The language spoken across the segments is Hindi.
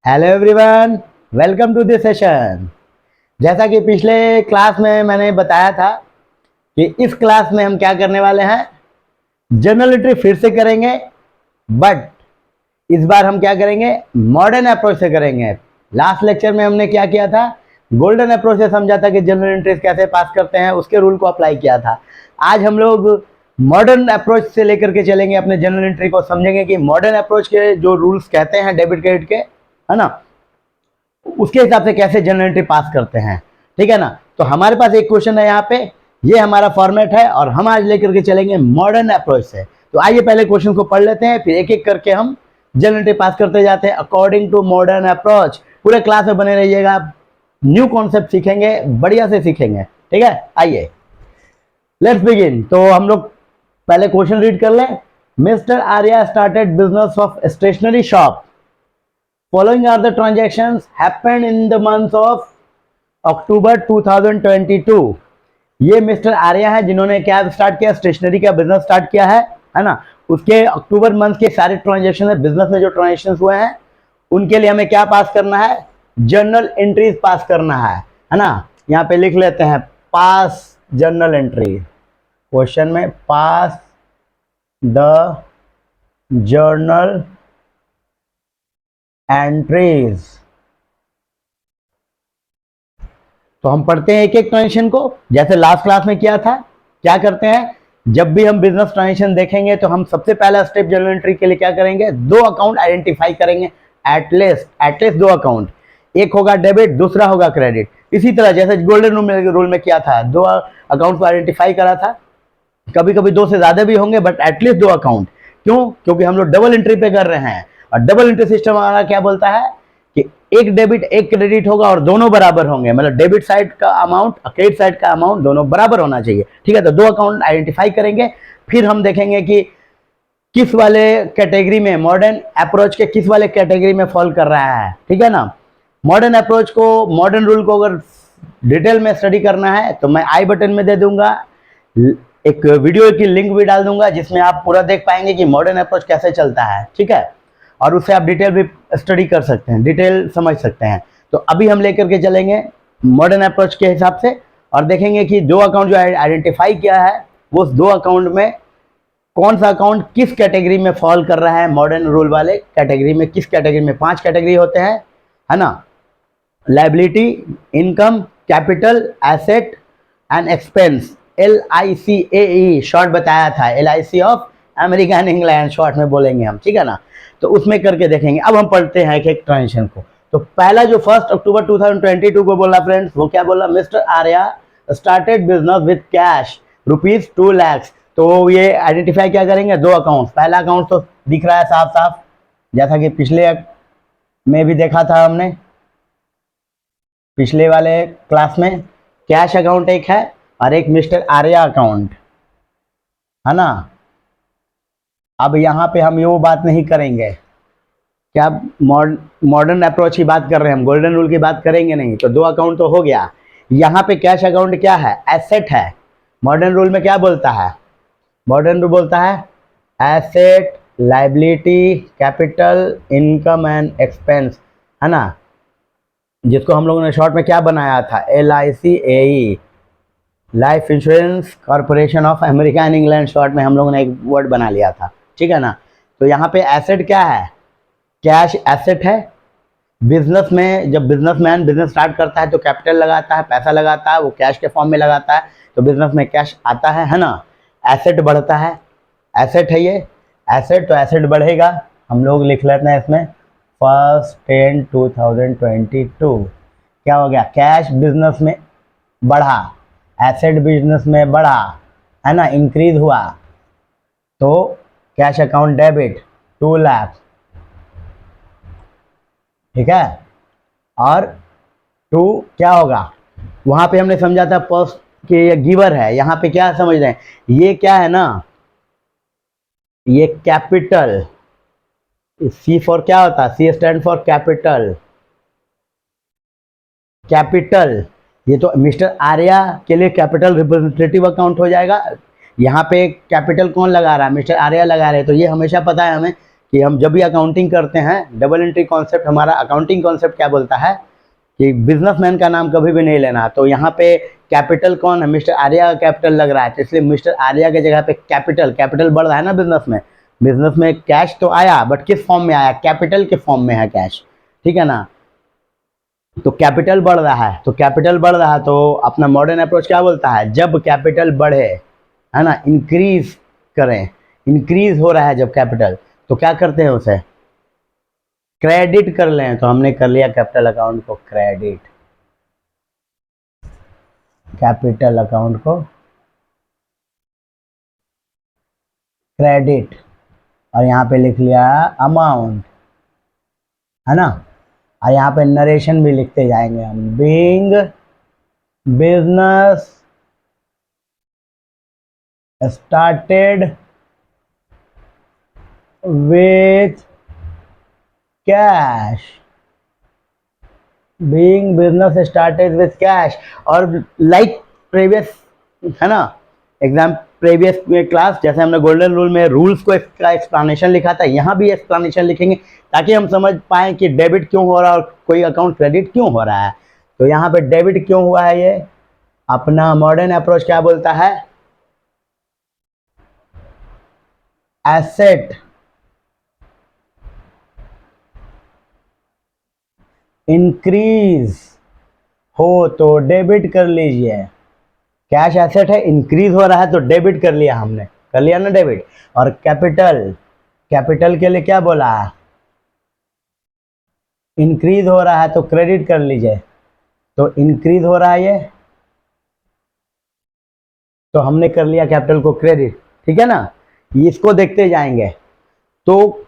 Hello everyone, welcome to this session. जैसा कि पिछले क्लास में मैंने बताया था कि इस क्लास में हम क्या करने वाले हैं, जर्नल एंट्री फिर से करेंगे, बट इस बार हम क्या करेंगे, मॉडर्न अप्रोच से करेंगे। लास्ट लेक्चर में हमने क्या किया था, गोल्डन अप्रोच से समझा था कि जर्नल एंट्रीज कैसे पास करते हैं, उसके रूल को अप्लाई किया था। आज हम लोग मॉडर्न अप्रोच से लेकर के चलेंगे, अपने जर्नल एंट्री को समझेंगे कि मॉडर्न अप्रोच के जो रूल्स कहते हैं डेबिट क्रेडिट के, है ना, उसके हिसाब से कैसे जर्नल एंट्री पास करते हैं। ठीक है ना। तो हमारे पास एक क्वेश्चन है यहाँ पे, ये हमारा फॉर्मेट है और हम आज लेकर के चलेंगे मॉडर्न अप्रोच से। तो आइए पहले क्वेश्चन को पढ़ लेते हैं, फिर एक एक करके हम जर्नल एंट्री पास करते जाते हैं अकॉर्डिंग टू मॉडर्न अप्रोच। पूरे क्लास में बने रहिएगा, न्यू कॉन्सेप्ट सीखेंगे, बढ़िया से सीखेंगे। ठीक है, आइए लेट्स बिगिन। तो हम लोग पहले क्वेश्चन रीड कर लें। Mister Arya started business of stationery shop. Following are the transactions happened in the month of October 2022। ये मिस्टर आर्या है जिन्होंने क्या स्टार्ट किया, स्टेशनरी का बिजनेस स्टार्ट किया है ना। उसके अक्टूबर मंथ के सारे ट्रांजेक्शन है, बिजनेस में जो ट्रांजेक्शन हुए हैं उनके लिए हमें क्या पास करना है, जर्नल एंट्रीज पास करना है ना। यहाँ पे लिख लेते हैं पास जर्नल एंट्री, क्वेश्चन में पास द जर्नल एंट्रीज। तो हम पढ़ते हैं एक एक ट्रांजेक्शन को, जैसे लास्ट क्लास में किया था। क्या करते हैं, जब भी हम बिजनेस ट्रांजेक्शन देखेंगे तो हम सबसे पहला स्टेप जर्नल एंट्री के लिए क्या करेंगे, दो अकाउंट आइडेंटिफाई करेंगे। एटलीस्ट दो अकाउंट, एक होगा डेबिट, दूसरा होगा क्रेडिट। इसी तरह जैसे गोल्डन रूल में किया था, दो अकाउंट को आइडेंटिफाई करा था। कभी कभी दो से ज्यादा भी होंगे, बट एटलीस्ट दो अकाउंट। क्यों? क्योंकि हम लोग डबल एंट्री पे कर रहे हैं और डबल एंट्री सिस्टम हमारा क्या बोलता है कि एक डेबिट एक क्रेडिट होगा और दोनों बराबर होंगे, मतलब डेबिट साइड का अमाउंट और क्रेडिट साइड का अमाउंट दोनों बराबर होना चाहिए। ठीक है, तो दो अकाउंट आइडेंटिफाई करेंगे, फिर हम देखेंगे कि किस वाले कैटेगरी में, मॉडर्न अप्रोच के किस वाले कैटेगरी में फॉल कर रहा है। ठीक है ना। मॉडर्न अप्रोच को, मॉडर्न रूल को अगर डिटेल में स्टडी करना है तो मैं आई बटन में दे दूंगा, एक वीडियो की लिंक भी डाल दूंगा जिसमें आप पूरा देख पाएंगे कि मॉडर्न अप्रोच कैसे चलता है। ठीक है, और उससे आप डिटेल भी स्टडी कर सकते हैं, डिटेल समझ सकते हैं। तो अभी हम लेकर के चलेंगे मॉडर्न अप्रोच के हिसाब से और देखेंगे कि दो अकाउंट जो आइडेंटिफाई किया है वो उस दो अकाउंट में कौन सा अकाउंट किस कैटेगरी में फॉल कर रहा है। मॉडर्न रूल वाले कैटेगरी में, किस कैटेगरी में, 5 कैटेगरी होते हैं, है ना। Liability, income, capital, asset and expense. LICAE short बताया था, LIC of American England short में बोलेंगे हम। ठीक है ना। तो उसमें करके देखेंगे। अब हम पढ़ते हैं एक एक ट्रांजेक्शन को। तो पहला जो 1 अक्टूबर 2022 को बोला फ्रेंड्स, वो क्या बोला, mister Arya started business with cash ₹2 lakh. तो ये आइडेंटिफाई क्या करेंगे, दो अकाउंट। पहला अकाउंट तो दिख रहा है साफ साफ, जैसा कि पिछले में भी देखा था हमने, पिछले वाले क्लास में। कैश अकाउंट एक है और एक मिस्टर आर्या अकाउंट, है ना। अब यहाँ पे हम ये बात नहीं करेंगे, क्या मॉडर्न अप्रोच की बात कर रहे हैं हम, गोल्डन रूल की बात करेंगे नहीं। तो दो अकाउंट तो हो गया। यहाँ पे कैश अकाउंट क्या है, एसेट है। मॉडर्न रूल में क्या बोलता है, मॉडर्न रूल बोलता है asset, liability, capital, income and expense, है ना, जिसको हम लोगों ने शॉर्ट में क्या बनाया था, LICAE, life insurance corporation of American England short में हम लोगों ने एक वर्ड बना लिया था। ठीक है ना। तो यहाँ पे एसेट क्या है, कैश एसेट है। बिजनेस में जब बिजनेसमैन बिजनेस स्टार्ट करता है तो कैपिटल लगाता है, पैसा लगाता है, वो कैश के फॉर्म में लगाता है, तो बिजनेस में कैश आता है ना। एसेट बढ़ता है, एसेट है ये एसेट, तो एसेट बढ़ेगा। हम लोग लिख लेते हैं इसमें 1/10/2022। क्या हो गया, कैश बिजनेस में बढ़ा, एसेट बिजनेस में बढ़ा, है ना, इंक्रीज हुआ। तो कैश अकाउंट डेबिट 2 लाख, ठीक है। और 2 क्या होगा, वहां पे हमने समझा था पोस्ट कि ये गिवर है, यहाँ पे क्या समझ रहे हैं, ये क्या है ना, ये कैपिटल। C फॉर क्या होता है, C stand for capital. Capital, ये तो मिस्टर आर्या के लिए कैपिटल रिप्रेजेंटेटिव अकाउंट हो जाएगा। यहाँ पे कैपिटल कौन लगा रहा है, मिस्टर आर्या लगा रहे हैं। तो ये हमेशा पता है हमें कि हम जब भी अकाउंटिंग करते हैं, डबल एंट्री कॉन्सेप्ट, हमारा अकाउंटिंग कॉन्सेप्ट क्या बोलता है कि बिजनेसमैन का नाम कभी भी नहीं लेना। तो यहाँ पे कैपिटल कौन है, मिस्टर आर्या का कैपिटल लग रहा है, तो इसलिए मिस्टर आर्या की जगह पे कैपिटल, कैपिटल बढ़ रहा है ना बिजनेस में। बिजनेस में कैश तो आया, बट किस फॉर्म में आया, कैपिटल के फॉर्म में है कैश, ठीक है ना। तो कैपिटल बढ़ रहा है, तो कैपिटल बढ़ रहा है, तो अपना मॉडर्न अप्रोच क्या बोलता है, जब कैपिटल बढ़े, है ना, इंक्रीज करें, इंक्रीज हो रहा है जब कैपिटल, तो क्या करते हैं उसे क्रेडिट कर लें। तो हमने कर लिया कैपिटल अकाउंट को क्रेडिट, कैपिटल अकाउंट को क्रेडिट, और यहाँ पे लिख लिया अमाउंट, है ना। और यहाँ पे नरेशन भी लिखते जाएंगे हम, being business started with cash, being business started with cash. और लाइक प्रीवियस, है ना, एग्जाम प्रीवियस क्लास, जैसे हमने गोल्डन रूल में रूल्स को का एक्सप्लेनेशन लिखा था, यहाँ भी एक्सप्लेनेशन लिखेंगे ताकि हम समझ पाएँ कि डेबिट क्यों हो रहा है और कोई अकाउंट क्रेडिट क्यों हो रहा है। तो यहाँ पे डेबिट क्यों हुआ है, ये अपना मॉडर्न अप्रोच क्या बोलता है, एसेट इंक्रीज हो तो डेबिट कर लीजिए, कैश एसेट है, इंक्रीज हो रहा है तो डेबिट कर लिया हमने, कर लिया ना डेबिट। और कैपिटल, कैपिटल के लिए क्या बोला है, इंक्रीज हो रहा है तो क्रेडिट कर लीजिए, तो इंक्रीज हो रहा है ये, तो हमने कर लिया कैपिटल को क्रेडिट, ठीक है ना। इसको देखते जाएंगे तो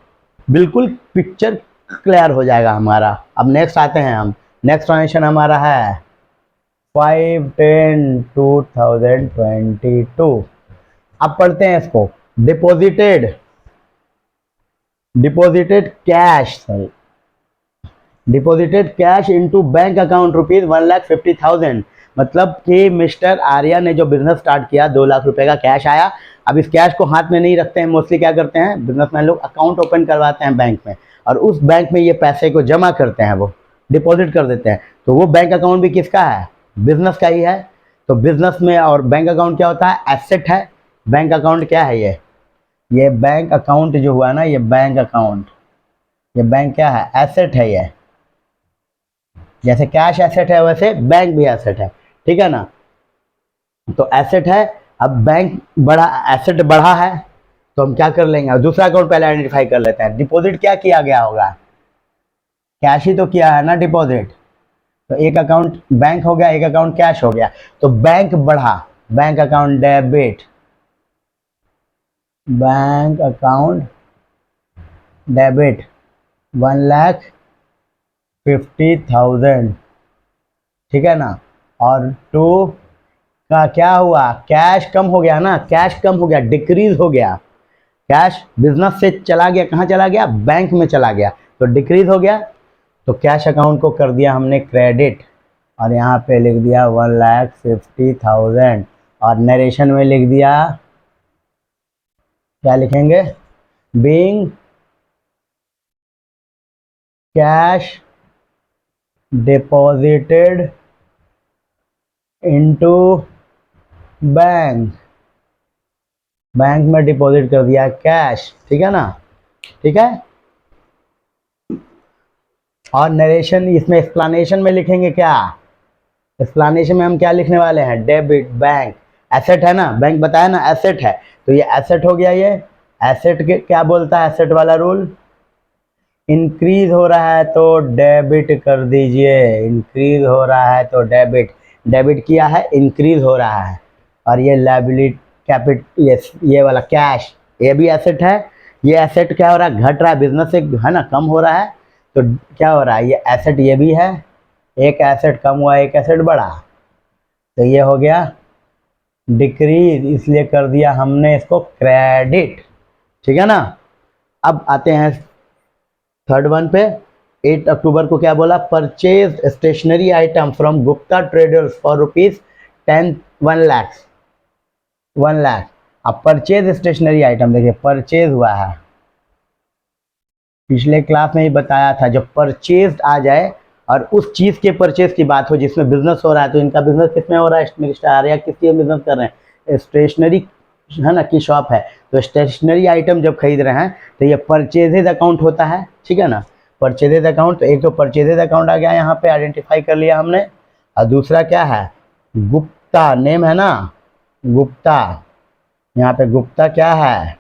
बिल्कुल पिक्चर क्लियर हो जाएगा हमारा। अब नेक्स्ट आते हैं हम, नेक्स्ट ट्रांजेक्शन हमारा है 5/10/2022। अब पढ़ते हैं इसको, deposited, deposited cash, sorry, deposited cash into bank account ₹1,50,000। मतलब कि मिस्टर आर्या ने जो बिजनेस स्टार्ट किया, 2 लाख रुपए का कैश आया। अब इस कैश को हाथ में नहीं रखते हैं, मोस्टली क्या करते हैं बिजनेसमैन लोग, अकाउंट ओपन करवाते हैं बैंक में, और उस बैंक में ये पैसे को जमा करते हैं, वो डिपॉजिट कर देते हैं। तो वो बैंक अकाउंट भी किसका है, बिजनेस का ही है। तो बिजनेस में और बैंक अकाउंट क्या होता है, एसेट है। बैंक अकाउंट क्या है, ये बैंक अकाउंट जो हुआ ना, ये बैंक अकाउंट, ये बैंक क्या है, एसेट है ये। जैसे कैश एसेट है वैसे बैंक भी एसेट है, ठीक है ना। तो एसेट है, अब बैंक बढ़ा, एसेट बढ़ा है, तो हम क्या कर लेंगे, दूसरा अकाउंट पहले आइडेंटिफाई कर लेते हैं। डिपॉजिट क्या किया गया होगा, कैश ही तो किया है ना डिपॉजिट। तो एक अकाउंट बैंक हो गया, एक अकाउंट कैश हो गया। तो बैंक बढ़ा, bank account debit, bank account debit 1,50,000, ठीक है ना। और टू का क्या हुआ, कैश कम हो गया ना, कैश कम हो गया, डिक्रीज हो गया, कैश बिजनेस से चला गया, कहाँ चला गया, बैंक में चला गया, तो डिक्रीज हो गया। तो कैश अकाउंट को कर दिया हमने क्रेडिट, और यहाँ पे लिख दिया 1,50,000, और नरेशन में लिख दिया, क्या लिखेंगे, being cash deposited into bank, bank में डिपॉजिट कर दिया कैश, ठीक है ना, ठीक है। और नरेशन, इसमें एक्सप्लेनेशन में लिखेंगे क्या, एक्सप्लेनेशन में हम क्या लिखने वाले हैं, डेबिट, बैंक एसेट है ना, बैंक बताया ना एसेट है, तो ये एसेट हो गया। ये एसेट के क्या बोलता है, एसेट वाला रूल, इंक्रीज हो रहा है तो डेबिट कर दीजिए, इंक्रीज हो रहा है तो डेबिट, डेबिट किया है, इंक्रीज हो रहा है। और ये लायबिलिटी कैपिट, ये वाला कैश, ये भी एसेट है। ये एसेट क्या हो रहा है, घट रहा है, बिजनेस से, है ना, कम हो रहा है, तो क्या हो रहा है, ये एसेट ये भी है, एक एसेट कम हुआ, एक एसेट बढ़ा, तो ये हो गया डिक्रीज, इसलिए कर दिया हमने इसको क्रेडिट, ठीक है ना। अब आते हैं थर्ड वन पे, 8 अक्टूबर को क्या बोला, purchase stationery item from Gupta traders for ₹10 1 lakh, 1 lakh. अब परचेज स्टेशनरी आइटम देखिए, परचेज हुआ है, पिछले क्लास में ही बताया था, जब परचेज आ जाए और उस चीज़ के परचेज की बात हो जिसमें बिजनेस हो रहा है, तो इनका बिजनेस किसमें हो रहा है, मेरी स्टार या किसकी बिजनेस कर रहे हैं, स्टेशनरी है ना की शॉप है। तो स्टेशनरी आइटम जब खरीद रहे हैं तो ये परचेजेज अकाउंट होता है, ठीक है ना। परचेजेज अकाउंट, तो एक तो परचेजेज अकाउंट आ गया यहाँ पे, आइडेंटिफाई कर लिया हमने। और दूसरा क्या है, गुप्ता नेम है ना, गुप्ता, यहाँ पे गुप्ता क्या है।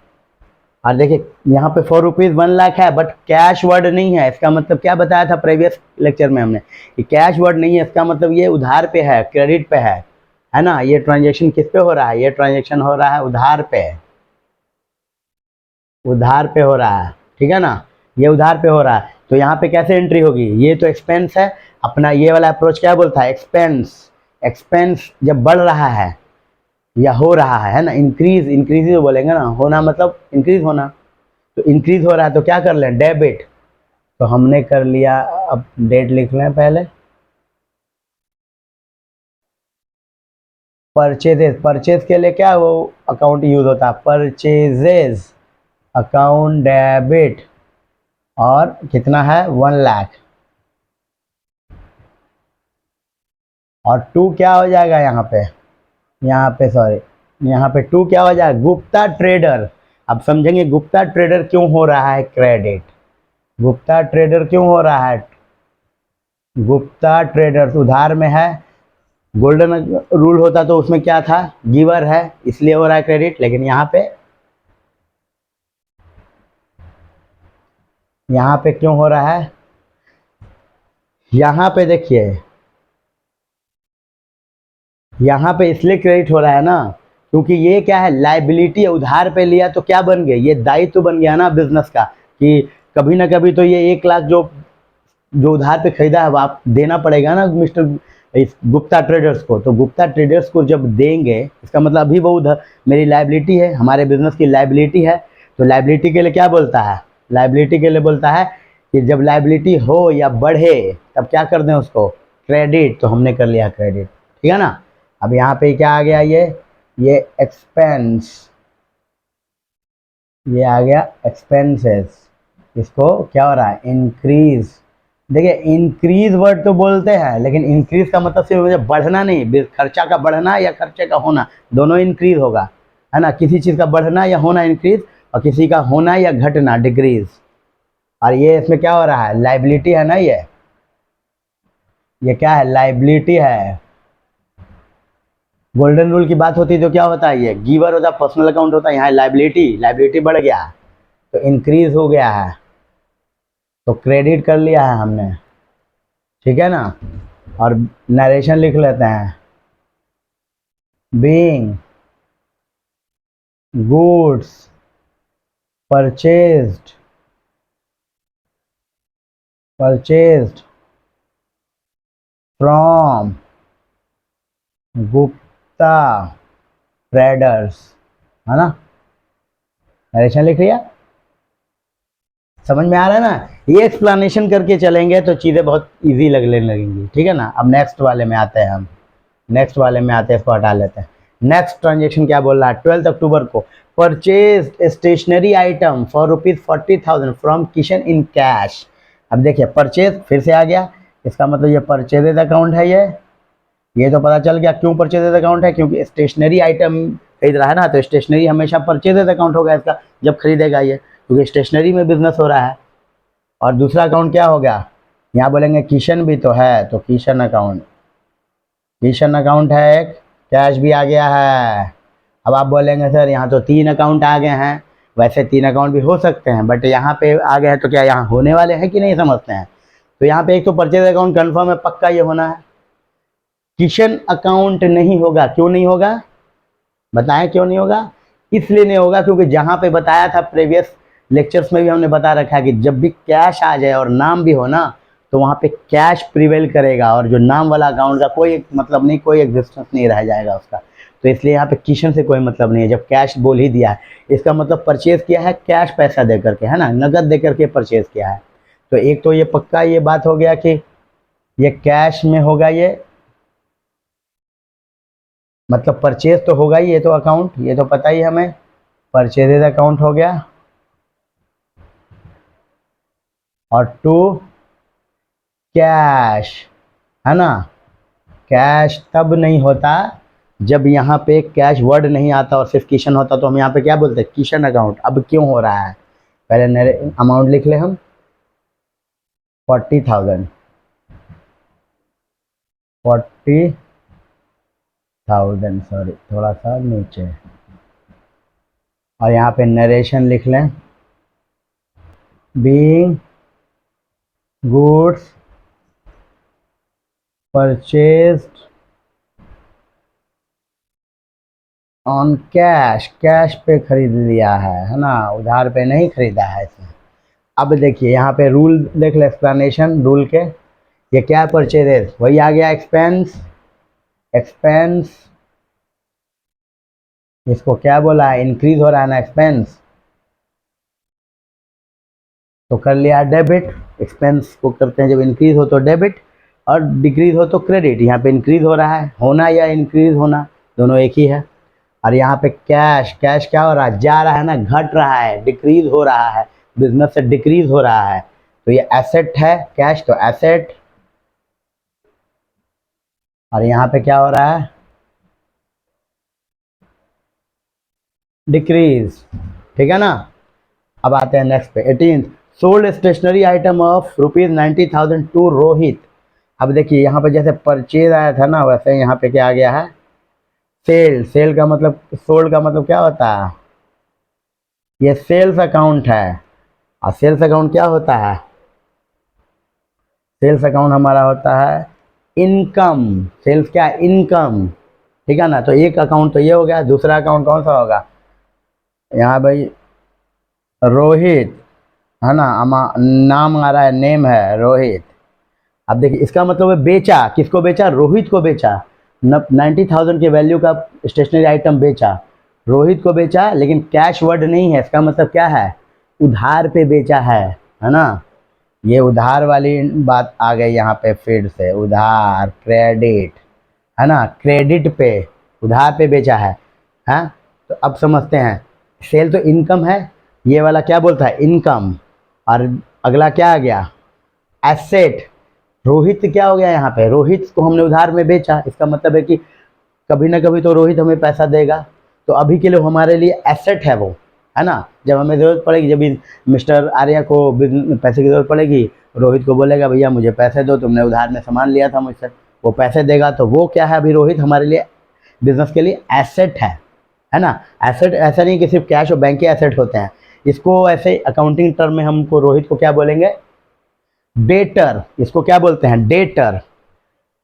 और देखिए यहाँ पे 4 रुपीज़ 1 लाख है, बट कैश वर्ड नहीं है। इसका मतलब क्या बताया था प्रीवियस लेक्चर में हमने कि कैश वर्ड नहीं है, इसका मतलब ये उधार पे है, क्रेडिट पे है ना। ये ट्रांजेक्शन किस पे हो रहा है, ये ट्रांजेक्शन हो रहा है उधार पे, उधार पे हो रहा है, ठीक है ना, ये उधार पे हो रहा है। तो यहाँ पे कैसे एंट्री होगी, ये तो एक्सपेंस है अपना, ये वाला अप्रोच क्या बोलता है, एक्सपेंस। एक्सपेंस जब बढ़ रहा है या हो रहा है ना, इंक्रीज, इंक्रीज ही तो बोलेंगे ना, होना मतलब इंक्रीज होना। तो इंक्रीज हो रहा है तो क्या कर लें, डेबिट। तो हमने कर लिया, अब डेट लिख लें पहले। परचेजेस, परचेज के लिए क्या वो अकाउंट यूज होता है, परचेजेस अकाउंट डेबिट, और कितना है 1 लाख। और टू क्या हो जाएगा यहाँ पे सॉरी, यहाँ पे टू क्या हो जाएगा, गुप्ता ट्रेडर। अब समझेंगे गुप्ता ट्रेडर क्यों हो रहा है क्रेडिट, गुप्ता ट्रेडर क्यों हो रहा है। गुप्ता ट्रेडर्स उधार में है, गोल्डन रूल होता तो उसमें क्या था, गिवर है, इसलिए हो रहा है क्रेडिट। लेकिन यहाँ पे क्यों हो रहा है, यहाँ पे देखिए, यहाँ पे इसलिए क्रेडिट हो रहा है ना, क्योंकि ये क्या है, लाइबिलिटी है, उधार पे लिया तो क्या बन गया, ये दायित्व तो बन गया ना बिजनेस का, कि कभी ना कभी तो ये 1 लाख जो जो उधार पे खरीदा है वो आप देना पड़ेगा ना मिस्टर इस गुप्ता ट्रेडर्स को। तो गुप्ता ट्रेडर्स को जब देंगे, इसका मतलब अभी वो उधर मेरी लाइबिलिटी है, हमारे बिजनेस की लाइबिलिटी है। तो लाइबिलिटी के लिए क्या बोलता है, लाइबिलिटी के लिए बोलता है कि जब लाइबिलिटी हो या बढ़े तब क्या कर दें उसको, क्रेडिट। तो हमने कर लिया क्रेडिट, ठीक है ना। अब यहाँ पे क्या आ गया, ये एक्सपेंस, ये आ गया एक्सपेंसेस। इसको क्या हो रहा है, इंक्रीज। देखिए इंक्रीज वर्ड तो बोलते हैं, लेकिन इंक्रीज का मतलब सिर्फ मुझे बढ़ना नहीं, खर्चा का बढ़ना या खर्चे का होना, दोनों इंक्रीज होगा, है ना। किसी चीज़ का बढ़ना या होना इंक्रीज, और किसी का होना या घटना डिक्रीज। और ये इसमें क्या हो रहा है, लाइबिलिटी है ना, ये क्या है, लाइबिलिटी है। गोल्डन रूल की बात होती है तो क्या होता है, ये गिवर होता है, पर्सनल अकाउंट होता है, यहाँ लाइबिलिटी, लाइबिलिटी बढ़ गया तो इंक्रीज हो गया है, तो क्रेडिट कर लिया है हमने, ठीक है ना। और नरेशन लिख लेते हैं, being goods purchased, purchased from Gupta traders, है ना। नरेशन लिख लिया, समझ में आ रहा है ना। ये एक्सप्लेनेशन करके चलेंगे तो चीज़ें बहुत इजी लगने लगेंगी, ठीक है ना। अब नेक्स्ट वाले में आते हैं हम, नेक्स्ट वाले में आते हैं, इसको हटा लेते हैं। नेक्स्ट ट्रांजेक्शन क्या बोल रहा है, 12 अक्टूबर को purchase stationery item for ₹40,000 from Kishan in cash. अब देखिए परचेज फिर से आ गया, इसका मतलब ये परचेजेज अकाउंट है, ये तो पता चल गया क्यों परचेजेज अकाउंट है, क्योंकि स्टेशनरी आइटम खरीद रहा है ना, तो स्टेशनरी हमेशा परचेजेज अकाउंट होगा इसका जब खरीदेगा ये, क्योंकि स्टेशनरी में बिजनेस हो रहा है। और दूसरा अकाउंट क्या हो गया, यहाँ बोलेंगे किशन भी तो है, तो किशन अकाउंट, किशन अकाउंट है एक, कैश भी आ गया है। अब आप बोलेंगे सर यहाँ तो 3 अकाउंट आ गए हैं, वैसे 3 अकाउंट भी हो सकते हैं, बट यहाँ पे आ गए हैं तो क्या यहाँ होने वाले हैं कि नहीं समझते हैं। तो यहाँ पे एक तो परचेज अकाउंट कन्फर्म है, पक्का ये होना है। किशन अकाउंट नहीं होगा, क्यों नहीं होगा बताएं, क्यों नहीं होगा, इसलिए नहीं होगा क्योंकि जहाँ पे बताया था प्रीवियस लेक्चर्स में भी हमने बता रखा है कि जब भी कैश आ जाए और नाम भी हो ना, तो वहाँ पे कैश प्रिवेल करेगा, और जो नाम वाला अकाउंट का कोई मतलब नहीं, कोई एग्जिस्टेंस नहीं रह जाएगा उसका। तो इसलिए यहाँ पे किशन से कोई मतलब नहीं है, जब कैश बोल ही दिया है, इसका मतलब परचेज किया है कैश पैसा दे करके, है ना, नगद दे करके परचेज किया है। तो एक तो ये पक्का ये बात हो गया कि ये कैश में होगा, ये मतलब परचेज तो होगा ही, ये तो अकाउंट, ये तो पता ही हमें, परचेजेज अकाउंट हो गया। और टू कैश, है ना। कैश तब नहीं होता जब यहाँ पे कैश वर्ड नहीं आता और सिर्फ किशन होता, तो हम यहाँ पे क्या बोलते हैं, किशन अकाउंट। अब क्यों हो रहा है, पहले नए अमाउंट लिख ले हम, 40,000, 40,000, सॉरी थोड़ा सा नीचे, और यहाँ पे नरेशन लिख लें, being goods purchased on cash, cash पे खरीद लिया है ना, उधार पे नहीं खरीदा है इसमें। अब देखिए यहाँ पे रूल देख ले, एक्सप्लेनेशन रूल के, ये क्या परचेजेस, वही आ गया एक्सपेंस, एक्सपेंस इसको क्या बोला है, इंक्रीज हो रहा है ना एक्सपेंस, तो कर लिया डेबिट। एक्सपेंस को करते हैं जब इंक्रीज हो तो डेबिट, और डिक्रीज हो तो क्रेडिट। यहाँ पे इंक्रीज हो रहा है, होना या इंक्रीज होना दोनों एक ही है। और यहाँ पे कैश, कैश क्या हो रहा है, जा रहा है ना, घट रहा है, डिक्रीज हो रहा है, बिजनेस से डिक्रीज हो रहा है, तो ये एसेट है कैश, तो एसेट। और यहाँ पे क्या हो रहा है, डिक्रीज, ठीक है ना। अब आते हैं नेक्स्ट पे 18, sold stationery item of ₹90,000 to Rohit. अब देखिए यहाँ पे जैसे परचेज आया था ना, वैसे यहाँ पे क्या आ गया है, सेल। सेल का मतलब, सोल्ड का मतलब क्या होता है, ये सेल्स अकाउंट है। और सेल्स अकाउंट क्या होता है, सेल्स अकाउंट हमारा होता है इनकम। सेल्स क्या, इनकम, ठीक है ना। तो एक अकाउंट तो ये हो गया, दूसरा अकाउंट कौन सा होगा, यहाँ भाई रोहित, है ना, नाम आ रहा है, नेम है रोहित। अब देखिए इसका मतलब है बेचा, किसको बेचा, रोहित को बेचा। 90,000 के वैल्यू का स्टेशनरी आइटम बेचा, रोहित को बेचा, लेकिन कैश वर्ड नहीं है, इसका मतलब क्या है, उधार पे बेचा है ना। ये उधार वाली बात आ गई यहाँ पे फिर से, उधार, क्रेडिट, है ना, क्रेडिट पे, उधार पे बेचा है। तो अब समझते हैं, सेल तो इनकम है, ये वाला क्या बोलता है, इनकम। और अगला क्या आ गया, एसेट। रोहित क्या हो गया यहाँ पे, रोहित को हमने उधार में बेचा, इसका मतलब है कि कभी ना कभी तो रोहित हमें पैसा देगा, तो अभी के लिए हमारे लिए एसेट है वो, है ना। जब हमें ज़रूरत पड़ेगी, जब मिस्टर आर्या को पैसे की ज़रूरत पड़ेगी, रोहित को बोलेगा भैया मुझे पैसे दो, तुमने उधार में सामान लिया था मुझसे, वो पैसे देगा, तो वो क्या है, अभी रोहित हमारे लिए बिजनेस के लिए एसेट है ना। एसेट ऐसा नहीं कि सिर्फ कैश और बैंक के एसेट होते हैं, इसको ऐसे अकाउंटिंग टर्म में हमको रोहित को क्या बोलेंगे, डेटर। इसको क्या बोलते हैं, डेटर।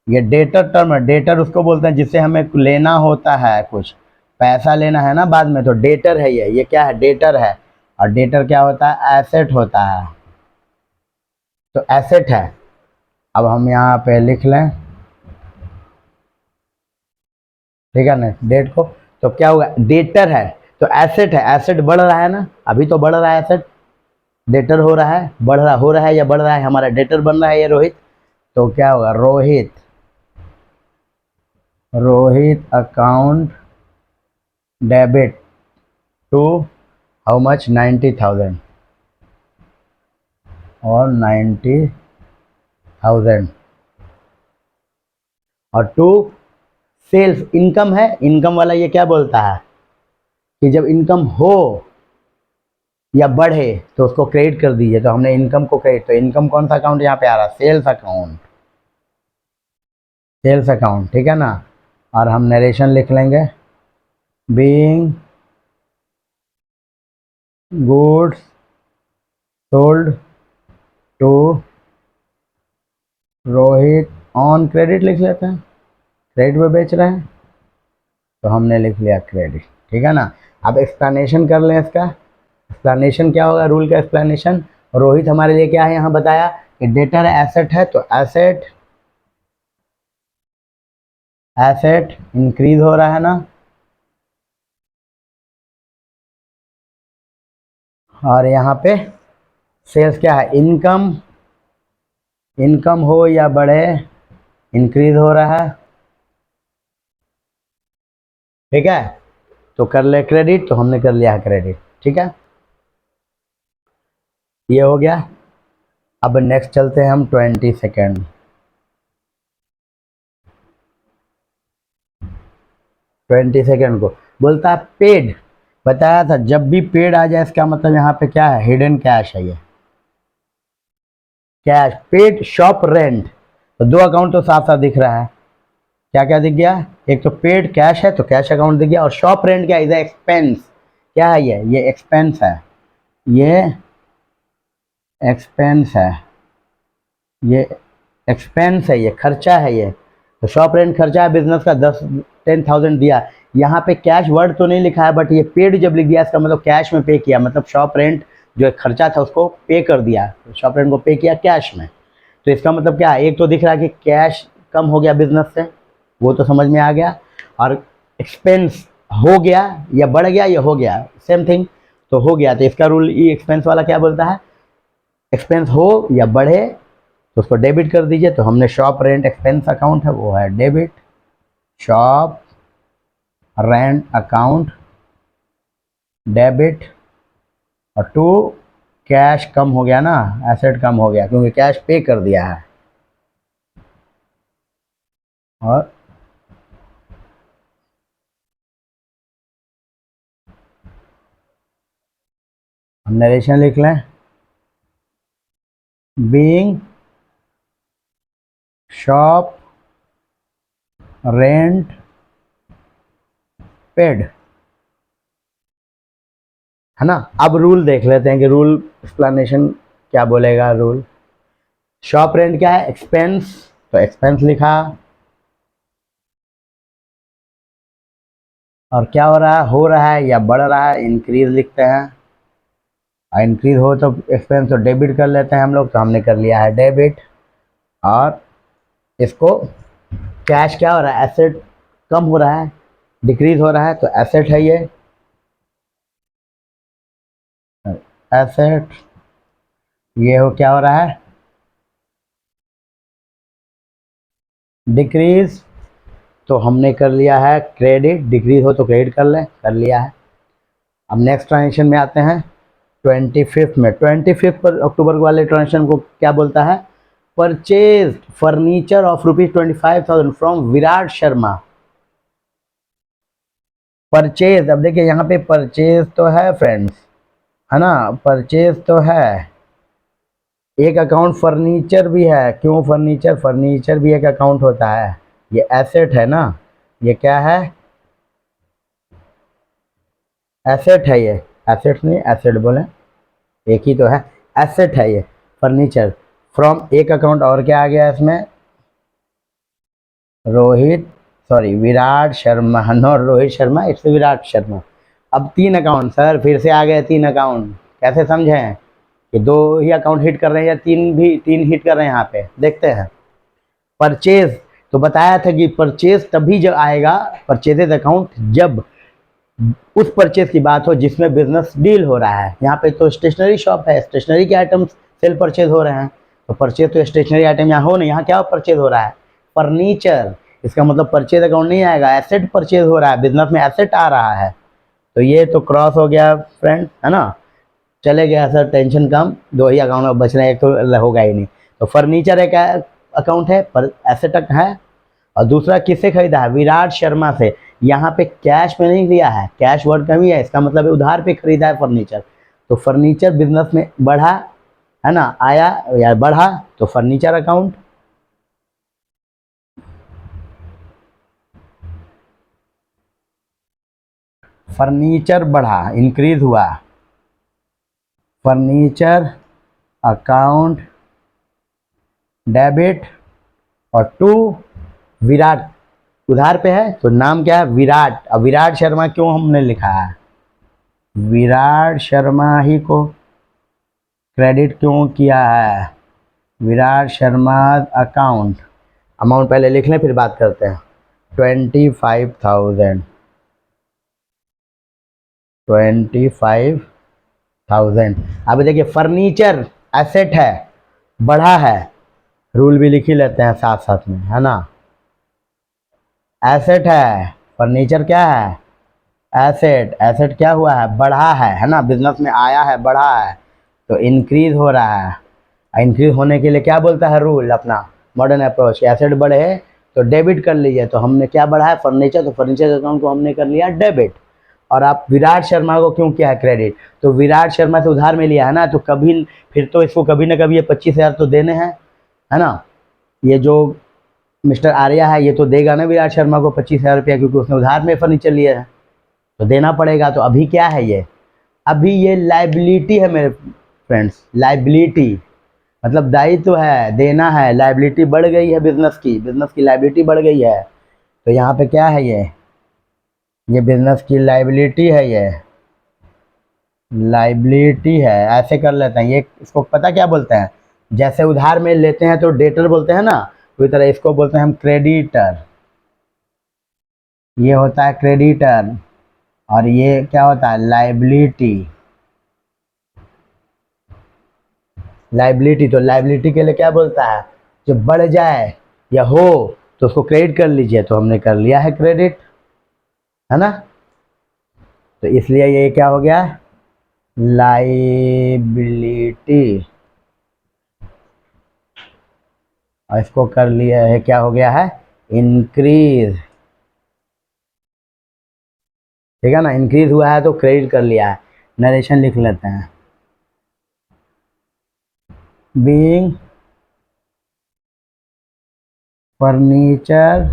ये डेटर टर्म है, डेटर उसको बोलते हैं जिससे हमें लेना होता है, कुछ पैसा लेना है ना बाद में, तो डेटर है ये क्या है, डेटर है। और डेटर क्या होता है, एसेट होता है, तो एसेट है। अब हम यहाँ पे लिख लें, ठीक है ना, डेट को, तो क्या होगा, डेटर है, तो एसेट है, एसेट बढ़ रहा है ना, अभी तो बढ़ रहा है एसेट, डेटर हो रहा है, बढ़ रहा हो रहा है या बढ़ रहा है, हमारा डेटर बन रहा है ये रोहित, तो क्या होगा, Rohit, Rohit account debit to how much, 90,000 और 90,000। और टू सेल्स, इनकम है, इनकम वाला ये क्या बोलता है कि जब इनकम हो या बढ़े तो उसको क्रेडिट कर दीजिए, तो हमने इनकम को क्रेडिट, तो इनकम कौन सा अकाउंट यहाँ पे आ रहा है, सेल्स अकाउंट, सेल्स अकाउंट, ठीक है ना। और हम नरेशन लिख लेंगे, being goods sold to Rohit on credit लिख लेते हैं, क्रेडिट में बेच रहे हैं, तो हमने लिख लिया क्रेडिट, ठीक है ना। अब एक्सप्लेनेशन कर लें इसका, एक्सप्लेनेशन क्या होगा, रूल का एक्सप्लेनेशन। रोहित हमारे लिए क्या है, यहाँ बताया कि डेटर एसेट है, तो एसेट, एसेट इंक्रीज हो रहा है ना, और यहाँ पे सेल्स क्या है, इनकम, इनकम हो या बढ़े इंक्रीज हो रहा है, ठीक है। तो कर ले क्रेडिट, तो हमने कर लिया है क्रेडिट, ठीक है, ये हो गया। अब नेक्स्ट चलते हैं हम 22nd। 22nd को बोलता है पेड। बताया था जब भी पेड आ जाए इसका मतलब यहाँ पे क्या है, हिडन कैश है ये, कैश पेड शॉप रेंट। तो दो अकाउंट तो साफ साफ दिख रहा है, क्या क्या दिख गया, एक तो पेड कैश है तो कैश अकाउंट दिख गया, और शॉप रेंट क्या है, एक्सपेंस। क्या है ये एक्सपेंस है, ये एक्सपेंस है, ये एक्सपेंस है, ये खर्चा है ये। तो शॉप रेंट खर्चा है बिजनेस का, 10,000 दिया। यहाँ पे कैश वर्ड तो नहीं लिखा है, बट ये पेड जब लिख दिया इसका मतलब कैश में पे किया, मतलब शॉप रेंट जो खर्चा था उसको पे कर दिया, शॉप रेंट को पे किया कैश में। तो इसका मतलब क्या है, एक तो दिख रहा है कि कैश कम हो गया बिजनेस से, वो तो समझ में आ गया, और एक्सपेंस हो गया या बढ़ गया या हो गया, सेम थिंग, तो हो गया। तो इसका रूल ई एक्सपेंस वाला क्या बोलता है, एक्सपेंस हो या बढ़े तो उसको डेबिट कर दीजिए। तो हमने शॉप रेंट एक्सपेंस अकाउंट है वो है debit, shop rent account debit, और टू कैश कम हो गया ना, एसेट कम हो गया क्योंकि कैश पे कर दिया है। और हम नरेशन लिख लें, बीइंग शॉप रेंट पेड, है ना। अब रूल देख लेते हैं कि रूल एक्सप्लेनेशन क्या बोलेगा रूल। शॉप रेंट क्या है, एक्सपेंस, तो एक्सपेंस लिखा, और क्या हो रहा है या बढ़ रहा है, इंक्रीज लिखते हैं, और इंक्रीज हो तो एक्सपेंस तो डेबिट कर लेते हैं हम लोग, तो हमने कर लिया है डेबिट। और इसको कैश क्या हो रहा है, एसेट कम हो रहा है, डिक्रीज हो रहा है, तो एसेट है ये, एसेट। ये हो क्या हो रहा है, डिक्रीज, तो हमने कर लिया है क्रेडिट, डिक्रीज हो तो क्रेडिट कर लिया है। अब नेक्स्ट ट्रांजेक्शन में आते हैं 25 में। 25 पर अक्टूबर वाले ट्रांजेक्शन को क्या बोलता है, purchase furniture of ₹25,000 from Virat Sharma. Purchase, अब देखिए यहाँ पे परचेज तो है फ्रेंड्स, है ना, परचेज तो है, एक अकाउंट फर्नीचर भी है, क्यों फर्नीचर, फर्नीचर भी एक अकाउंट होता है, ये एसेट है ना, ये क्या है, एसेट है ये, एसेट नहीं एसेट बोले, एक ही तो है, एसेट है ये फर्नीचर। फ्रॉम एक अकाउंट और क्या आ गया इसमें, Rohit, sorry Virat Sharma, no Rohit Sharma, it's Virat Sharma. अब तीन अकाउंट सर, फिर से आ गए तीन अकाउंट, कैसे समझें कि दो ही अकाउंट हिट कर रहे हैं या तीन हिट कर रहे हैं, यहाँ पे देखते हैं। परचेज, तो बताया था कि परचेज तभी जब आएगा, परचेजेज अकाउंट, जब उस परचेज की बात हो जिसमें बिजनेस डील हो रहा है। यहाँ पे तो स्टेशनरी शॉप है, स्टेशनरी के आइटम्स सेल परचेज हो रहे हैं, तो परचेज तो स्टेशनरी आइटम यहाँ हो नहीं, यहाँ क्या परचेज हो रहा है, फर्नीचर। इसका मतलब परचेज अकाउंट नहीं आएगा, एसेट परचेज हो रहा है, बिजनेस में एसेट आ रहा है। तो ये तो क्रॉस हो गया फ्रेंड, है ना, चले गया सर, टेंशन कम, दो ही अकाउंट में बच रहे हैं, एक तो होगा ही नहीं। तो फर्नीचर एक अकाउंट है, पर एसेट है, और दूसरा किससे खरीदा है, विराट शर्मा से। यहाँ पे कैश में नहीं लिया है, कैश वर्ड कमी है, इसका मतलब उधार पे खरीदा है फर्नीचर। तो फर्नीचर बिजनेस में बढ़ा, है ना, आया या बढ़ा, तो फर्नीचर अकाउंट। फर्नीचर बढ़ा, इंक्रीज हुआ, फर्नीचर अकाउंट डेबिट, और टू विराट, उधार पे है तो नाम क्या है, विराट। अब विराट शर्मा क्यों हमने लिखा है, विराट शर्मा ही को क्रेडिट क्यों किया है, विराट शर्मा अकाउंट। अमाउंट पहले लिख लें फिर बात करते हैं। 25,000, 25,000। अब देखिए फर्नीचर एसेट है, बढ़ा है, रूल भी लिख ही लेते हैं साथ साथ में, है ना, एसेट है, फर्नीचर क्या है, एसेट, एसेट क्या हुआ है, बढ़ा है ना, बिजनेस में आया है, बढ़ा है, तो इंक्रीज हो रहा है, इंक्रीज होने के लिए क्या बोलता है रूल अपना मॉडर्न अप्रोच, एसेट बढ़े है तो डेबिट कर लीजिए। तो हमने क्या बढ़ा है फर्नीचर, तो फर्नीचर अकाउंट को हमने कर लिया डेबिट। और आप विराट शर्मा को क्यों किया है क्रेडिट, तो विराट शर्मा से उधार में लिया है ना, तो कभी फिर तो इसको कभी ना कभी ये 25,000 तो देने हैं, है ना। ये जो मिस्टर आर्या है ये तो देगा ना विराट शर्मा को 25,000 रुपया, क्योंकि उसने उधार में फर्नीचर लिया है तो देना पड़ेगा। तो अभी क्या है ये, अभी ये लाइबिलिटी है मेरे फ्रेंड्स, लाइबिलिटी मतलब दायित्व है, देना है। लाइबिलिटी बढ़ गई है बिजनेस की लाइबिलिटी बढ़ गई है। तो यहाँ पे क्या है ये बिजनेस की लाइबिलिटी है, ये लाइबिलिटी है। ऐसे कर लेते हैं, ये इसको पता क्या बोलते हैं, जैसे उधार में लेते हैं तो डेटर बोलते हैं ना, उसी तरह इसको बोलते हैं हम क्रेडिटर। ये होता है क्रेडिटर और ये क्या होता है लाइबिलिटी। लाइबिलिटी तो लाइबिलिटी के लिए क्या बोलता है, जब बढ़ जाए या हो तो उसको क्रेडिट कर लीजिए, तो हमने कर लिया है क्रेडिट, है ना। तो इसलिए ये क्या हो गया लाइबिलिटी, और इसको कर लिया है क्या हो गया है इंक्रीज, ठीक है ना। इंक्रीज हुआ है तो क्रेडिट कर लिया है। नरेशन लिख लेते हैं, being furniture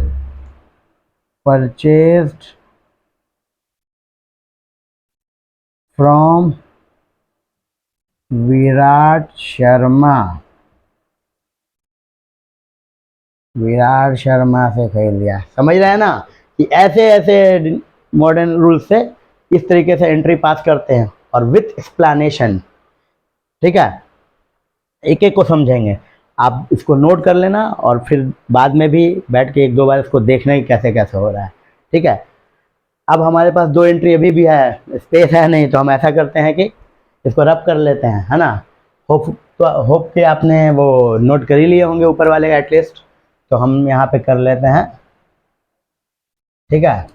purchased from Virat Sharma, Virat Sharma से खरीद लिया। समझ रहे हैं ना कि ऐसे ऐसे मॉडर्न रूल से इस तरीके से एंट्री पास करते हैं और विथ एक्सप्लेनेशन, ठीक है। एक एक को समझेंगे, आप इसको नोट कर लेना और फिर बाद में भी बैठ के एक दो बार इसको देखना ही कैसे कैसे हो रहा है, ठीक है। अब हमारे पास दो एंट्री अभी भी है, स्पेस है नहीं, तो हम ऐसा करते हैं कि इसको रब कर लेते हैं, है ना। होप कि आपने वो नोट कर ही लिए होंगे ऊपर वाले का एटलीस्ट, तो हम यहाँ पे कर लेते हैं, ठीक है।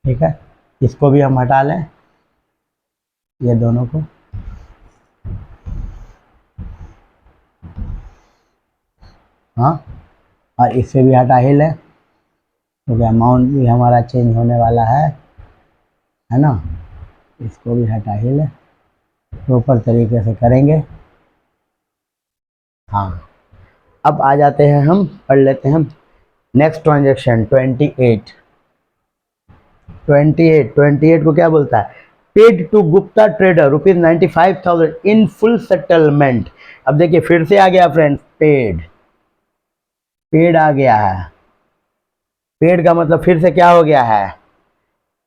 ठीक है, इसको भी हम हटा लें, ये दोनों को, हाँ, और इससे भी हटा ही लें, क्योंकि अमाउंट भी हमारा चेंज होने वाला है ना। इसको भी हटा ही लें, प्रॉपर तरीके से करेंगे। हाँ, अब आ जाते हैं हम, पढ़ लेते हैं हम नेक्स्ट ट्रांजेक्शन 28। 28 को क्या बोलता है, paid to Gupta trader ₹95,000 in full settlement. अब देखिए फिर से आ गया फ्रेंड्स, पेड आ गया है। पेड का मतलब फिर से क्या हो गया है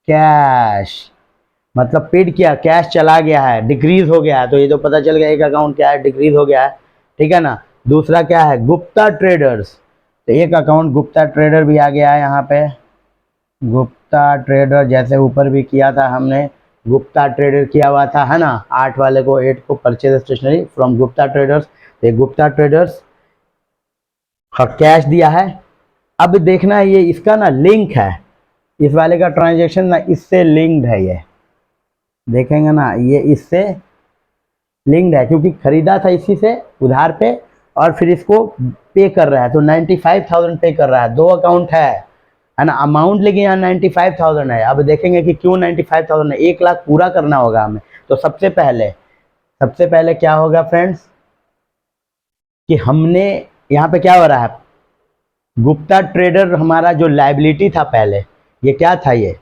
कैश, मतलब पेड किया कैश चला गया है, डिक्रीज हो गया है। तो ये तो पता चल गया एक अकाउंट क्या है डिक्रीज हो गया है, ठीक है ना। दूसरा क्या है गुप्ता ट्रेडर्स, तो एक अकाउंट गुप्ता ट्रेडर भी आ गया है यहाँ पे। गुप्ता ट्रेडर जैसे ऊपर भी किया था हमने, गुप्ता ट्रेडर किया हुआ था, है ना। 8 वाले को 8 को purchase stationery from Gupta traders, तो गुप्ता ट्रेडर्स का कैश दिया है। अब देखना ये इसका ना लिंक है, इस वाले का ट्रांजेक्शन ना इससे लिंक्ड है, ये देखेंगे ना ये इससे लिंक्ड है, क्योंकि खरीदा था इसी से उधार पे और फिर इसको पे कर रहा है, तो 95,000 पे कर रहा है। दो अकाउंट है ना, अमाउंट लेकिन यहाँ 95,000 है। अब देखेंगे कि क्यों 95,000 है, 1 लाख पूरा करना होगा हमें। तो सबसे पहले क्या होगा फ्रेंड्स कि हमने यहाँ पे क्या हो रहा है, गुप्ता ट्रेडर हमारा जो लाइबिलिटी था पहले, ये क्या था ये,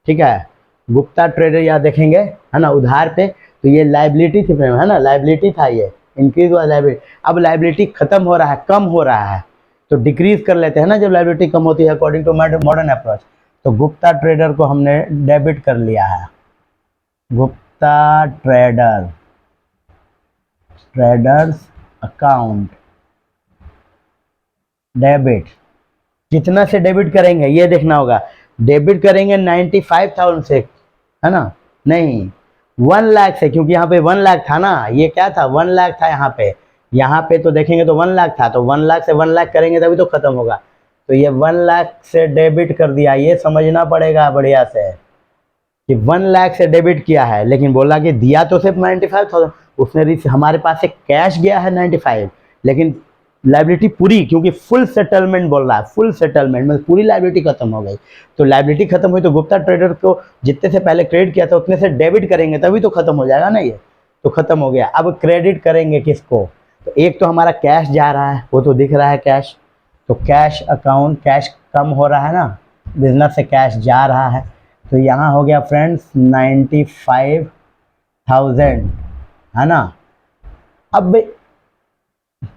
ठीक है। गुप्ता ट्रेडर यहाँ देखेंगे, है ना, उधार पे, तो ये लाइबिलिटी थी फ्रेंड, है ना, लाइबिलिटी था, ये इंक्रीज हुआ लाइबिलिटी। अब लाइबिलिटी खत्म हो रहा है, कम हो रहा है, तो डिक्रीज कर लेते हैं ना जब लाइबिलिटी कम होती है अकॉर्डिंग टू मॉडर्न अप्रोच। तो गुप्ता ट्रेडर को हमने डेबिट कर लिया है, गुप्ता ट्रेडर्स अकाउंट डेबिट। कितना से डेबिट करेंगे ये देखना होगा, डेबिट करेंगे 95,000 से, है ना, नहीं 1 लाख से, क्योंकि यहाँ पे 1 लाख था ना, ये क्या था 1 लाख था यहाँ पे, यहाँ पे तो देखेंगे तो 1 लाख था, तो 1 लाख से 1 लाख करेंगे तभी तो खत्म होगा। तो ये 1 लाख से डेबिट कर दिया, ये समझना पड़ेगा बढ़िया से कि 1 लाख से डेबिट किया है, लेकिन बोला कि दिया तो सिर्फ 95,000, उसने हमारे पास से कैश गया है 95, लेकिन लाइबिलिटी पूरी, क्योंकि फुल सेटलमेंट बोल रहा है, फुल सेटलमेंट मतलब पूरी लाइबिलिटी खत्म हो गई। तो लाइबिलिटी खत्म हुई तो गुप्ता ट्रेडर को जितने से पहले क्रेडिट किया था उतने से डेबिट करेंगे तभी तो खत्म हो जाएगा ना ये। तो खत्म हो गया। अब क्रेडिट करेंगे किसको? तो एक तो हमारा कैश जा रहा है, वो तो दिख रहा है कैश, तो कैश अकाउंट, कैश कम हो रहा है ना, बिजनेस से कैश जा रहा है। तो यहाँ हो गया फ्रेंड्स 95,000, है ना। अब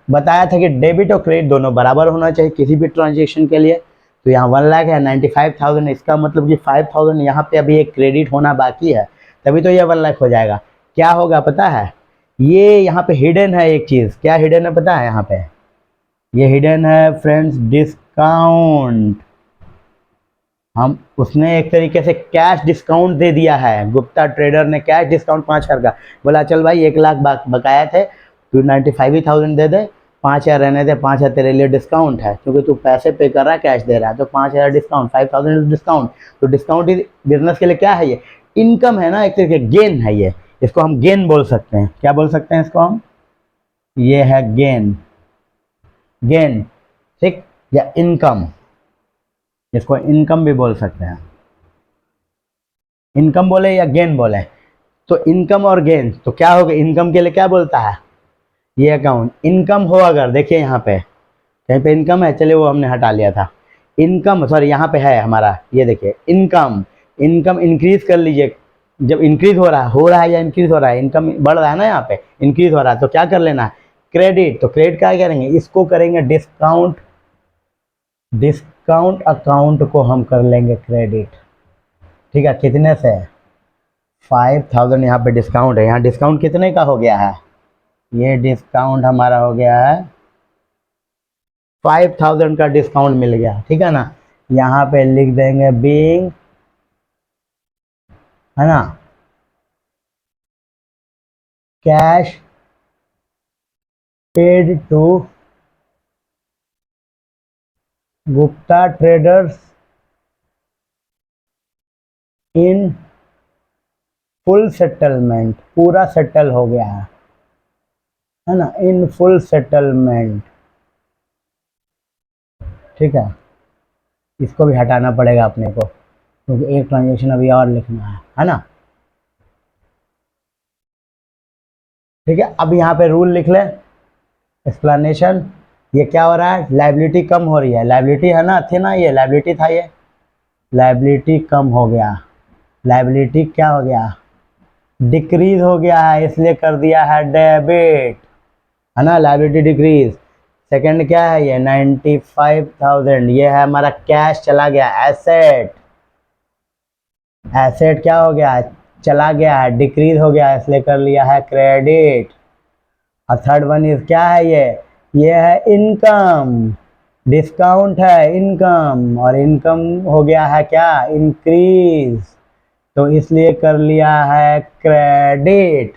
बताया था कि डेबिट और क्रेडिट दोनों बराबर होना चाहिए किसी भी ट्रांजेक्शन के लिए। तो यहाँ 1 लाख है, 95,000, इसका मतलब कि 5,000 यहाँ पे अभी एक क्रेडिट होना बाकी है, तभी तो ये 1 लाख हो जाएगा। क्या होगा पता है? ये यहाँ पे हिडन है एक चीज़, क्या हिडन है पता है? यहाँ पे ये हिडन है फ्रेंड्स, डिस्काउंट। हम उसने एक तरीके से कैश डिस्काउंट दे दिया है, गुप्ता ट्रेडर ने कैश डिस्काउंट 5,000 का बोला, चल भाई 1 लाख बकाया थे, तू 95,000 दे दे, 5,000 रहने दे, 5,000 तेरे लिए डिस्काउंट है, क्योंकि तू पैसे पे कर रहा है, कैश दे रहा है, तो 5,000 डिस्काउंट, 5,000 डिस्काउंट। तो डिस्काउंट बिजनेस के लिए क्या है? ये इनकम है ना, एक तरीके गेन है ये, इसको हम गेन बोल सकते हैं। क्या बोल सकते हैं इसको हम? ये है गेन, गेन, ठीक, या इनकम, इसको इनकम भी बोल सकते हैं, इनकम बोले या गेन बोले। तो इनकम और गेन, तो क्या होगा? इनकम के लिए क्या बोलता है ये अकाउंट? इनकम हो अगर, देखिए यहाँ पे कहीं पे इनकम है, चलिए वो हमने हटा लिया था, इनकम सॉरी यहाँ पे है हमारा, ये देखिए इनकम, इनकम इंक्रीज कर लीजिए। जब इंक्रीज हो रहा है या इंक्रीज हो रहा है, इनकम बढ़ रहा है ना, यहाँ पे इंक्रीज हो रहा है, तो क्या कर लेना है? क्रेडिट। तो क्रेडिट क्या करेंगे? इसको करेंगे डिस्काउंट, डिस्काउंट अकाउंट को हम कर लेंगे क्रेडिट, ठीक है। कितने से? 5,000 यहाँ पे डिस्काउंट है, यहाँ डिस्काउंट कितने का हो गया है? ये डिस्काउंट हमारा हो गया है 5,000 का डिस्काउंट मिल गया, ठीक है ना। यहाँ पे लिख देंगे बीइंग, है ना, cash paid to Gupta traders in full settlement, पूरा सेटल हो गया है ना, इन फुल सेटलमेंट, ठीक है। इसको भी हटाना पड़ेगा अपने को, क्योंकि एक ट्रांजेक्शन अभी और लिखना है ना, ठीक है। अब यहाँ पे रूल लिख लें, एक्सप्लेनेशन। ये क्या हो रहा है? लाइबिलिटी कम हो रही है, लाइबिलिटी है ना, थी ना, ये लाइबिलिटी था, ये लाइबिलिटी कम हो गया, लाइबिलिटी क्या हो गया? डिक्रीज हो गया है, इसलिए कर दिया है डेबिट, है ना, लाइबिलिटी डिक्रीज। सेकंड क्या है? ये 95,000, ये है हमारा कैश चला गया, एसेट, एसेट क्या हो गया? चला गया है, डिक्रीज हो गया, इसलिए कर लिया है क्रेडिट। और थर्ड वन इज क्या है? ये है इनकम, डिस्काउंट है इनकम, और इनकम हो गया है क्या? इंक्रीज, तो इसलिए कर लिया है क्रेडिट,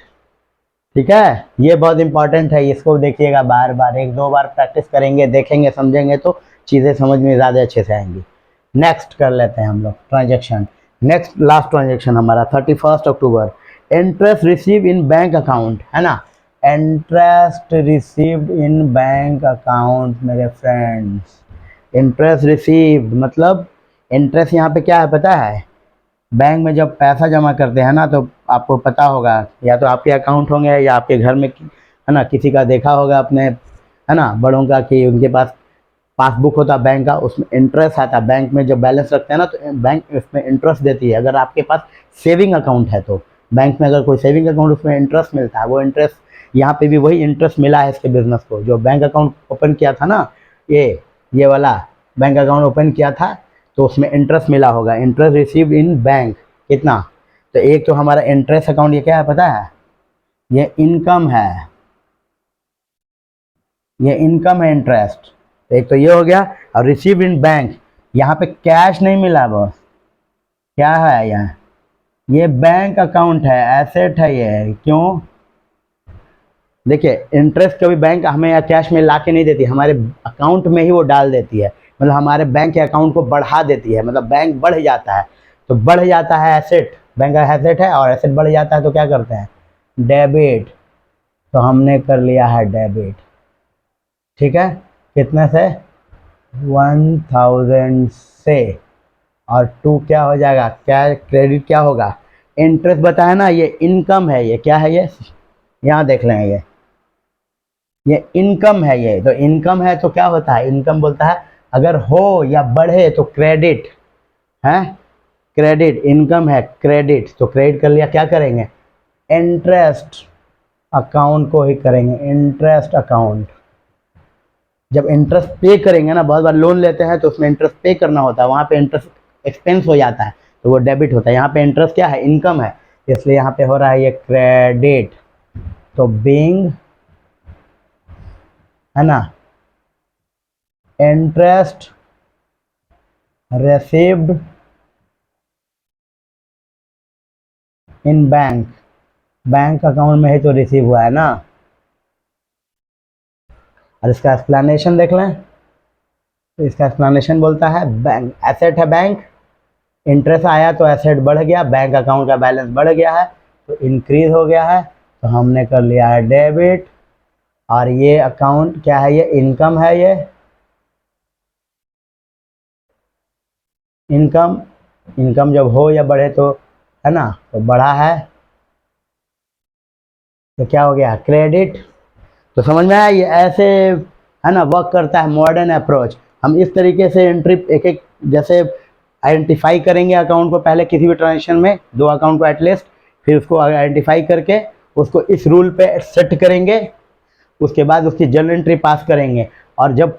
ठीक है। ये बहुत इंपॉर्टेंट है, इसको देखिएगा बार बार, 1-2 बार प्रैक्टिस करेंगे, देखेंगे, समझेंगे तो चीज़ें समझ में ज़्यादा अच्छे से आएंगी। नेक्स्ट कर लेते हैं हम लोग ट्रांजेक्शन। नेक्स्ट लास्ट ट्रांजेक्शन हमारा 31 अक्टूबर, interest receive in bank account, है ना, interest received in bank account मेरे फ्रेंड्स। इंटरेस्ट रिसीव्ड मतलब इंटरेस्ट यहाँ पे क्या है पता है? बैंक में जब पैसा जमा करते हैं ना, तो आपको पता होगा, या तो आपके अकाउंट होंगे या आपके घर में, है ना, किसी का देखा होगा अपने, है ना, बड़ों का, कि उनके पास पासबुक होता बैंक का, उसमें इंटरेस्ट आता है। बैंक में जब बैलेंस रखते हैं ना, तो बैंक उसमें इंटरेस्ट देती है। अगर आपके पास सेविंग अकाउंट है तो बैंक में अगर कोई सेविंग अकाउंट, उसमें इंटरेस्ट मिलता है। वो इंटरेस्ट यहाँ पे भी वही इंटरेस्ट मिला है इसके बिजनेस को। जो बैंक अकाउंट ओपन किया था ना, ये वाला बैंक अकाउंट ओपन किया था, तो उसमें इंटरेस्ट मिला होगा, इंटरेस्ट रिसीव्ड इन बैंक, कितना? तो एक तो हमारा इंटरेस्ट अकाउंट, ये क्या है पता है? ये इनकम है, ये इनकम है इंटरेस्ट। एक तो ये हो गया। और रिसीव इन बैंक, यहाँ पे कैश नहीं मिला बॉस, क्या है यहाँ? ये बैंक अकाउंट है, एसेट है ये। क्यों? देखिए इंटरेस्ट कभी बैंक हमें या कैश में ला के नहीं देती, हमारे अकाउंट में ही वो डाल देती है, मतलब हमारे बैंक के अकाउंट को बढ़ा देती है, मतलब बैंक बढ़ जाता है। तो बढ़ जाता है एसेट, बैंक का एसेट है और एसेट बढ़ जाता है तो क्या करते हैं, डेबिट। तो हमने कर लिया है डेबिट, ठीक है, कितने से, 1000 से। और 2 क्या हो जाएगा, क्या क्रेडिट क्या होगा, इंटरेस्ट बताया ना, ये इनकम है, ये क्या है, ये यहाँ देख लेंगे, ये इनकम है, ये तो इनकम है तो क्या होता है, इनकम बोलता है अगर हो या बढ़े तो क्रेडिट है, क्रेडिट इनकम है, क्रेडिट तो क्रेडिट कर लिया, क्या करेंगे, इंटरेस्ट अकाउंट को ही करेंगे, इंटरेस्ट अकाउंट। जब इंटरेस्ट पे करेंगे ना, बहुत बार लोन लेते हैं तो उसमें इंटरेस्ट पे करना होता है, वहाँ पे इंटरेस्ट एक्सपेंस हो जाता है तो वो डेबिट होता है, यहाँ पे इंटरेस्ट क्या है, इनकम है, इसलिए यहाँ पे हो रहा है ये क्रेडिट। तो बीइंग, है ना, interest received in bank, bank account में ही तो रिसीव हुआ है ना। और इसका एक्सप्लेनेशन देख लें, तो इसका एक्सप्लेनेशन बोलता है बैंक एसेट है, बैंक इंटरेस्ट आया तो एसेट बढ़ गया, बैंक अकाउंट का बैलेंस बढ़ गया है तो इंक्रीज हो गया है, तो हमने कर लिया है डेबिट। और ये अकाउंट क्या है, ये इनकम है, ये इनकम, इनकम जब हो या बढ़े तो, है ना, तो बढ़ा है तो क्या हो गया, क्रेडिट। तो समझ में आया, ये ऐसे है ना वर्क करता है मॉडर्न अप्रोच। हम इस तरीके से एंट्री एक एक जैसे आइडेंटिफाई करेंगे अकाउंट को, पहले किसी भी ट्रांजेक्शन में 2 अकाउंट को एटलीस्ट, फिर उसको आइडेंटिफाई करके उसको इस रूल पे सेट करेंगे, उसके बाद उसकी जर्नल एंट्री पास करेंगे। और जब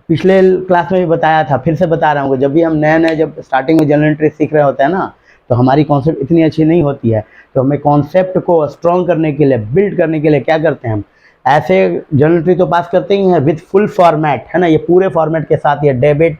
पिछले क्लास में भी बताया था, फिर से बता रहा हूँ, जब भी हम नए नए जब स्टार्टिंग में जर्नल एंट्री सीख रहे होते हैं ना, तो हमारी कॉन्सेप्ट इतनी अच्छी नहीं होती है, तो हमें कॉन्सेप्ट को स्ट्रॉन्ग करने के लिए, बिल्ड करने के लिए क्या करते हैं हम, ऐसे जर्नल एंट्री तो पास करते ही हैं विथ फुल फॉर्मेट, है ना, ये पूरे फॉर्मेट के साथ, ये डेबिट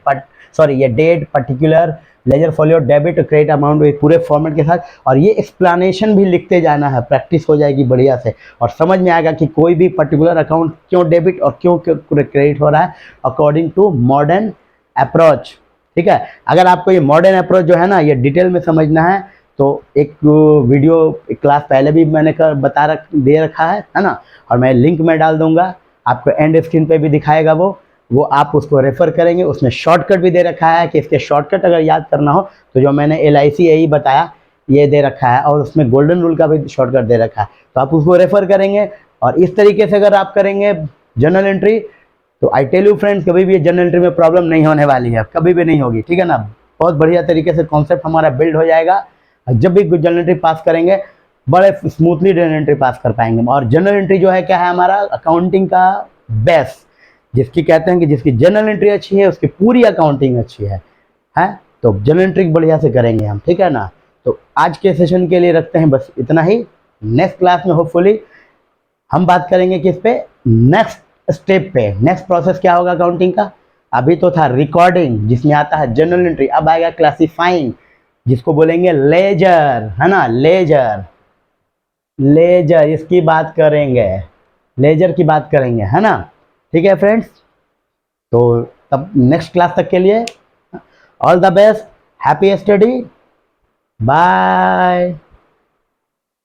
ये date particular ledger folio debit credit amount पूरे फॉर्मेट के साथ, और ये एक्सप्लेनेशन भी लिखते जाना है, प्रैक्टिस हो जाएगी बढ़िया से, और समझ में आएगा कि कोई भी पर्टिकुलर अकाउंट क्यों डेबिट और क्यों क्रेडिट हो रहा है अकॉर्डिंग टू मॉडर्न अप्रोच। ठीक है, अगर आपको ये मॉडर्न अप्रोच जो है ना ये डिटेल में समझना है तो एक वीडियो एक क्लास पहले भी मैंने दे रखा है ना, और मैं लिंक में डाल दूंगा, आपको एंड स्क्रीन पे भी दिखाएगा वो आप उसको रेफर करेंगे, उसमें शॉर्टकट भी दे रखा है कि इसके शॉर्टकट अगर याद करना हो तो जो मैंने LIC यही बताया ये दे रखा है, और उसमें गोल्डन रूल का भी शॉर्टकट दे रखा है, तो आप उसको रेफर करेंगे। और इस तरीके से अगर आप करेंगे जर्नल एंट्री तो आई टेल यू फ्रेंड्स, कभी भी जर्नल एंट्री में प्रॉब्लम नहीं होने वाली है, कभी भी नहीं होगी, ठीक है ना, बहुत बढ़िया तरीके से कॉन्सेप्ट हमारा बिल्ड हो जाएगा। जब भी जर्नल एंट्री पास करेंगे बड़े स्मूथली जर्नल एंट्री पास कर पाएंगे। और जर्नल एंट्री जो है क्या है, हमारा अकाउंटिंग का बेस, जिसकी कहते हैं कि जिसकी जर्नल एंट्री अच्छी है उसकी पूरी अकाउंटिंग अच्छी है, तो जर्नल एंट्री बढ़िया से करेंगे हम, ठीक है ना। तो आज के सेशन के लिए रखते हैं बस इतना ही, नेक्स्ट क्लास में होपफुली हम बात करेंगे किस पे, नेक्स्ट स्टेप पे, नेक्स्ट प्रोसेस क्या होगा अकाउंटिंग का। अभी तो था रिकॉर्डिंग जिसमें आता है जर्नल एंट्री, अब आएगा क्लासिफाइंग जिसको बोलेंगे लेजर, है ना, लेजर, लेजर इसकी बात करेंगे, लेजर की बात करेंगे, है ना। ठीक है फ्रेंड्स, तो तब नेक्स्ट क्लास तक के लिए all the best, happy study, bye.